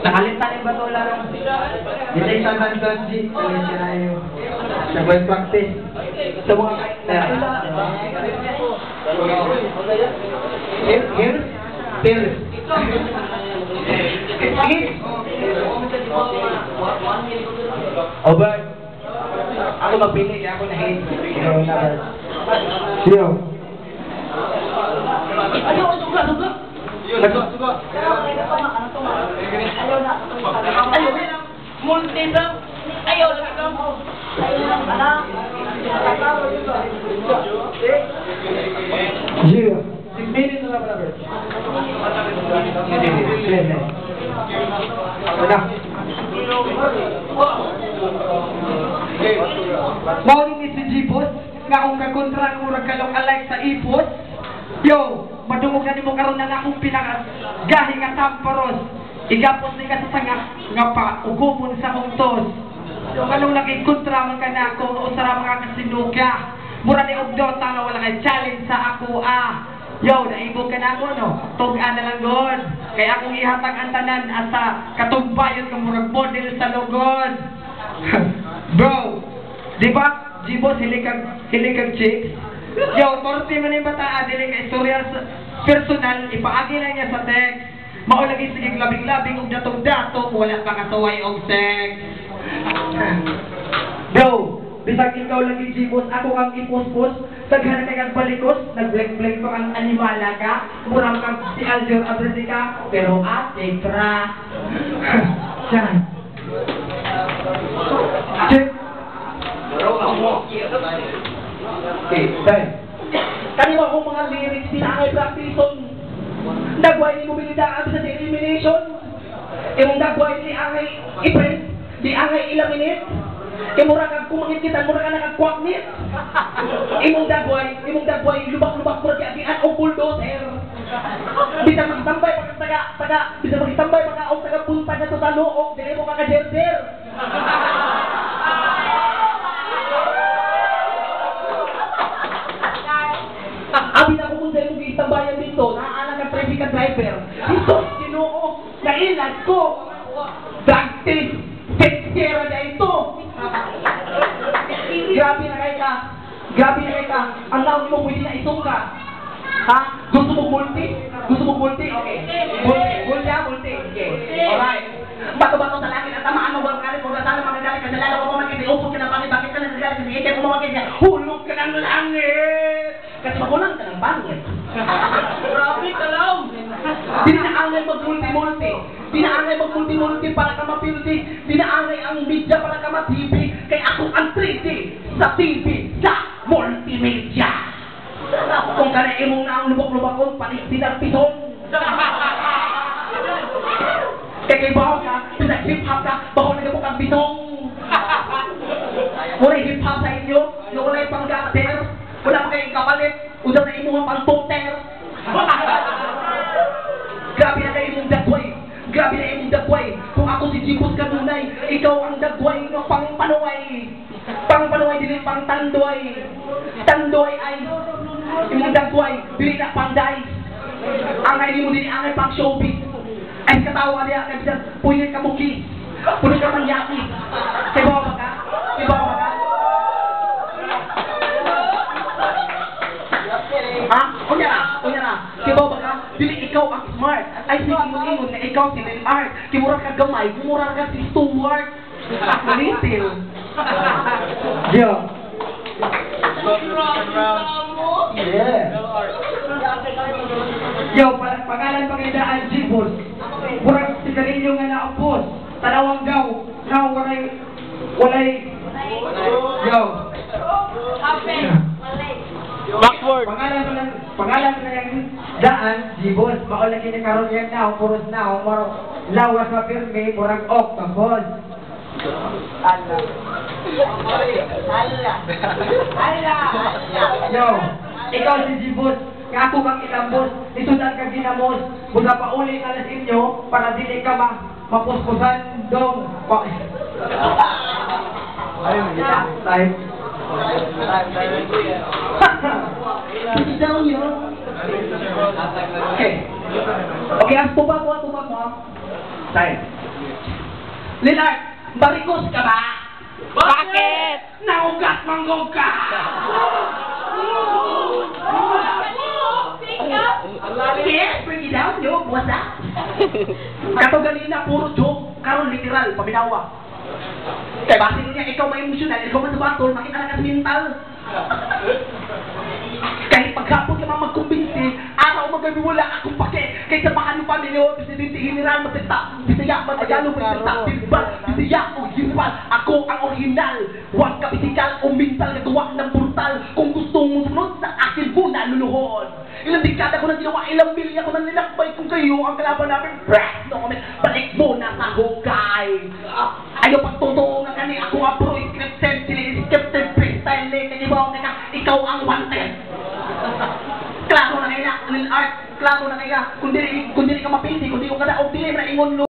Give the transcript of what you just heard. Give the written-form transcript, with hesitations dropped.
Nakalintanin ba ito lang? Hindi sa Santos G. Tuloy siya na yung sabay practice. Sa mga here? Here? Over. Ako mapili, kaya ako na-hate. Sino? Ayaw, suga. Suga. Ayaw. Multi lang. Ayaw lang. Zero. 6 minutes na lang pala. Mauling ni si Jibos, nga kung kakontra ko nagkalok-alike sa ipos, yo, madungog na ni mo karon na akong pinakagahi nga tamparos, igapos ni ka sa sanga, nga pa, ugumon sa ungtos. Yung anong lagi kontra man ka na ako, usara mga kasinuka, mura ni Ugdo, tanga wala kay challenge sa ako, Yo, naibog ka na ako, no? Tug-an na lang doon. Kaya akong ihatag ang tanan at sa katugbayon ng murag model sa lugod. Bro, di ba? Jibos, hilikag chicks? Yo, torti man yung bata, dili ka istorya personal, ipaagi na niya sa text. Maulagi sige labing-labing og datong-dato, wala pa kasaway og sex. Bro, bisag ikaw lagi Jibos, ako ang ipos-pos, taghan kay kag balikos, nag-blink-blink pa kang animala ka, murang kang si Aljur Abrasica, pero ate crack. Diyan. Check. Okay, bye. Kanina akong mga lyrics, pinakay practice-on. Dagway ni mobilidad sa elimination. Imong dagway ni angay i-print, di angay ilaminate. Mura kang kumangit kita, mura ka nakagkwaknit. Imong dagway, lubak-lubak mura kaya agian o bulldozer. Bisa magtambay bisa magtambay o taga-punta ka sa look, dili mo kaka-jerder. Abi na kung sa'yo mong itambayan dito, naaalang ang traffic ka driver. Ito, Ginoo, nailag ko. Drug test, fixera na ito. Grabe na kayo ka. Ang laon mo pwede na isungka. Ha? Gusto mo multi? Okay. Multi. Okay. Alright. Bato-bato sa langit at tamaan mo bang kalit mo sana magagalit ka sa lalo mo makikita. Upot ka na bakit ka na nagagalit kasi ikay mo makikita. Hulog ka ng langit. Kasi magulang ka ng pangit. Grabe ka lang. Dinaangay mag-multi para ka mapildi. Dinaangay ang media para ka ma-TV. Kaya ako ang 3D sa TV sa multimedia. Kung kaya imong na ang lubak-lubakon, panig-din ang pitong. Kaya kay bahaw ka, pinag-hip-hop ka, bahaw na mo kang pitong. Wala hip-hop sa inyo, wala yung pang-gater, wala pa kayong kapalit, udaw na imuha pang-toter. Grabe na imong dagway. Kung ako si Jibos kanunay, ikaw ang dagway ng pang-panuway. Pang-panuway, dili pang-tandoy. Tandoy ay imong dagway, dili na pang-dice. Angay mo dili, angay pang-showbiz. Ay katawa niya, kasi punin ka muki. Punin ka mangyaki. Kibawa ba ka? Ha? Kunya na. Kibawa ba ka? Dili ikaw ang smart. Ay sige mo na ikaw si Lil Art. Kimura ka gamay, kumura ka si Stuart. Little. Yo. Yeah. Yo, pangalan pangidaan Jibos. Murag sigarilyo nga naupos. Talawang daw. Now, walay. Yo. Backward. Pangalan na yung daan, Jibos. Maulagi na karoon yan na, puros na, lawas mapirme, murag octopus. Yo, ikaw si Jibos, ako kang ilambos, isudan kang ginamos, busa pa uli alas inyo, para dili ka mapuspusan dong. Ayun, time. Down yun. Okay. Okay, as tubag mo. Tayo. Lillard, barikos ka ba? Bakit? Naugat manggog ka! Yes, bring it down, yo. What's that? Kato ganina, puro joke. Karon literal, paminawa. Kaya basin niya, ikaw may emosyonal, ikaw man sa batol, makita na ka sa mental. Kahit paghapon ka magkumbinsi, araw magabi wala akong pake. Kahit sa baka ng pamilya, Presidente General, matita, bisaya, matagalo, matita, bilbal, bisaya, o hirwal, ako ang original. Huwag ka pisikal o mental, nagawa ng brutal. Kung gusto mong sunod, sa akin muna luluhod. Ilang dekada ko na ginawa, ilang milya ko na nilakbay kung kayo ang kalaban namin. Press no comment, balik mo na sa hukay. Ayaw pagtotoo nga kani, ako nga pro, script sensitive, scripted freestyle, kanibaw ka, ikaw ang wanted. Klaro na kaya, Lil Art, klaro na kaya, kung dili ka mapildi, kung di ko kada, o dili na ingon